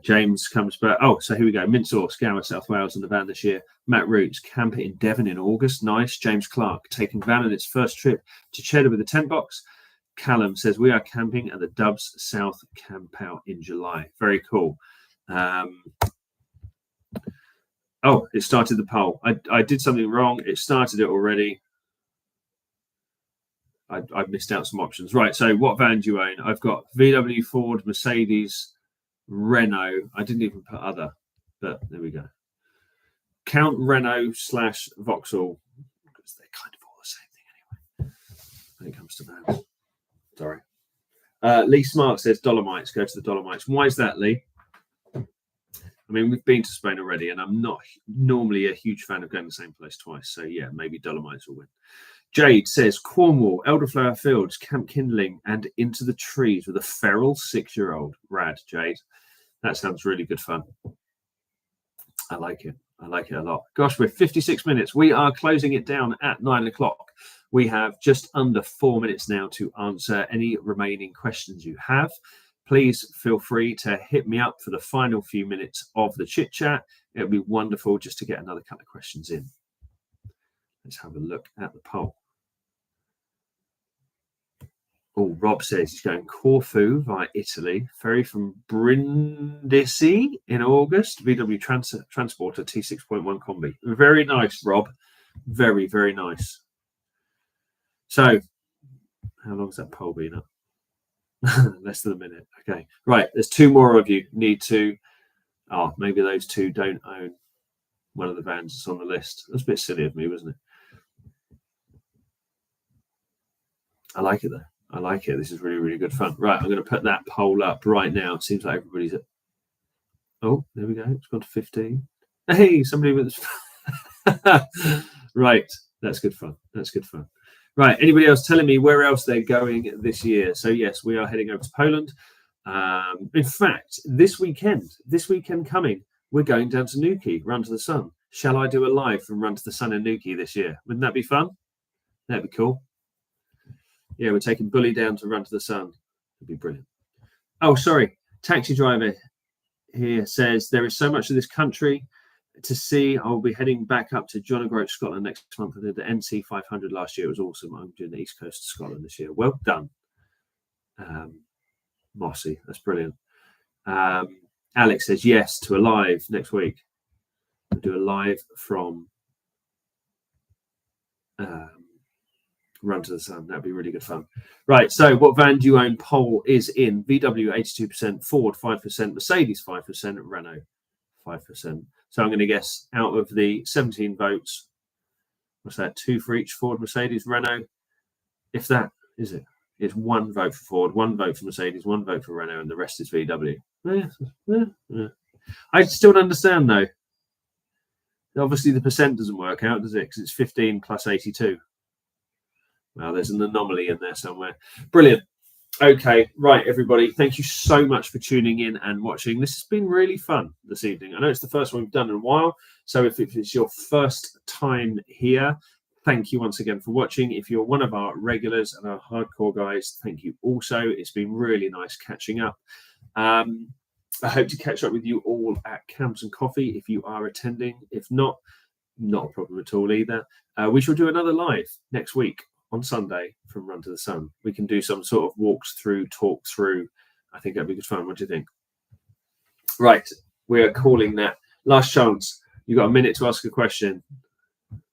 James comes back. Oh, so here we go. Mintzor, Scour, South Wales, and the van this year. Matt Roots, camp in Devon in August. Nice. James Clark, taking van on its first trip to Cheddar with a tent box. Callum says, we are camping at the Dubs South Camp Out in July. Very cool. Oh, it started the poll. I did something wrong. It started it already. I've missed out some options. Right, so what van do you own? I've got VW, Ford, Mercedes, Renault. I didn't even put other, but there we go. Count Renault / Vauxhall, because they're kind of all the same thing anyway when it comes to vans. Sorry. Lee Smart says Dolomites. Go to the Dolomites. Why is that, Lee? I mean, we've been to Spain already, and I'm not normally a huge fan of going to the same place twice. So, yeah, maybe Dolomites will win. Jade says Cornwall, Elderflower Fields, Camp Kindling, and Into the Trees with a feral 6-year-old. Rad, Jade. That sounds really good fun. I like it. I like it a lot. Gosh, we're 56 minutes. We are closing it down at 9 o'clock. We have just under 4 minutes now to answer any remaining questions you have. Please feel free to hit me up for the final few minutes of the chit chat. It would be wonderful just to get another couple of questions in. Let's have a look at the poll. Oh, Rob says he's going Corfu via Italy. Ferry from Brindisi in August. VW Transporter T6.1 Combi. Very nice, Rob. Very, very nice. So, how long has that poll been up? Less than a minute. Okay. Right. There's 2 more of you need to. Oh, maybe those 2 don't own one of the vans that's on the list. That's a bit silly of me, wasn't it? I like it though. I like it. This is really, really good fun. Right. I'm going to put that poll up right now. It seems like everybody's at. Oh, there we go. It's gone to 15. Hey, somebody with. Right. That's good fun. That's good fun. Right. Anybody else telling me where else they're going this year? So, yes, we are heading over to Poland. In fact, this weekend coming, we're going down to Newquay, Run to the Sun. Shall I do a live from Run to the Sun in Newquay this year? Wouldn't that be fun? That'd be cool. Yeah, we're taking Bully down to Run to the Sun. It'd be brilliant. Oh, sorry. Taxi driver here says there is so much of this country to see. I'll be heading back up to John O'Groat, Scotland next month. I did the NC 500 last year. It was awesome. I'm doing the East Coast of Scotland this year. Well done, Mossy. That's brilliant. Alex says yes to a live next week. We'll do a live from Run to the Sun. That'd be really good fun. Right. So, what van do you own? Poll is in. VW 82%, Ford 5%, Mercedes 5%, Renault 5%. So I'm going to guess out of the 17 votes, what's that? 2 for each Ford, Mercedes, Renault. If that is it, it's 1 vote for Ford, 1 vote for Mercedes, 1 vote for Renault, and the rest is VW. Yeah. I still don't understand though. Obviously, the percent doesn't work out, does it? Because it's 15 plus 82. Well, there's an anomaly in there somewhere. Brilliant. Okay, right, everybody. Thank you so much for tuning in and watching. This has been really fun this evening. I know it's the first one we've done in a while. So if it's your first time here, thank you once again for watching. If you're one of our regulars and our hardcore guys, thank you also. It's been really nice catching up. I hope to catch up with you all at Camps and Coffee if you are attending. If not a problem at all either. We shall do another live next week on Sunday from Run to the Sun. We can do some sort of walks through, talk through. I think that'd be good fun. What do you think? Right. We are calling that last chance. You've got a minute to ask a question.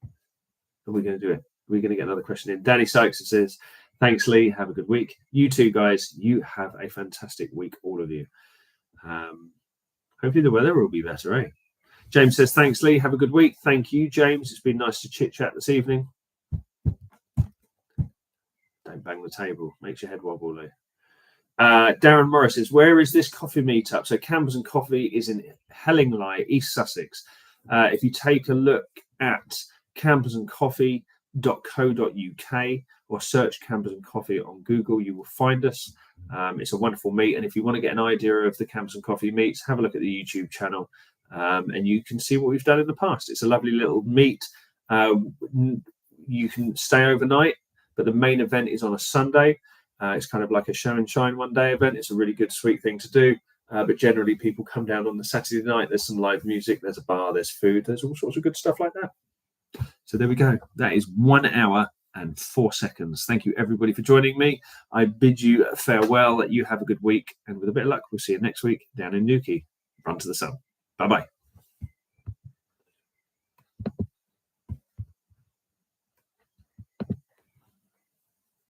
And we're going to do it. We're going to get another question in. Danny Sykes says, thanks, Lee. Have a good week. You too, guys. You have a fantastic week, all of you. Hopefully the weather will be better, eh? James says, thanks, Lee. Have a good week. Thank you, James. It's been nice to chit-chat this evening. Don't bang the table. Makes your head wobble, Lee. Darren Morris says, where is this coffee meetup? So Campers and Coffee is in Hellingley, East Sussex. If you take a look at campersandcoffee.co.uk or search Campers and Coffee on Google, you will find us. It's a wonderful meet. And if you want to get an idea of the Campers and Coffee meets, have a look at the YouTube channel. and you can see what we've done in the past. It's a lovely little meet. You can stay overnight, but the main event is on a Sunday. It's kind of like a show and shine one day event. It's a really good, sweet thing to do. But generally, people come down on the Saturday night. There's some live music. There's a bar. There's food. There's all sorts of good stuff like that. So there we go. That is 1 hour and 4 seconds. Thank you, everybody, for joining me. I bid you farewell. You have a good week. And with a bit of luck, we'll see you next week down in Newquay. Run to the sun. Bye-bye.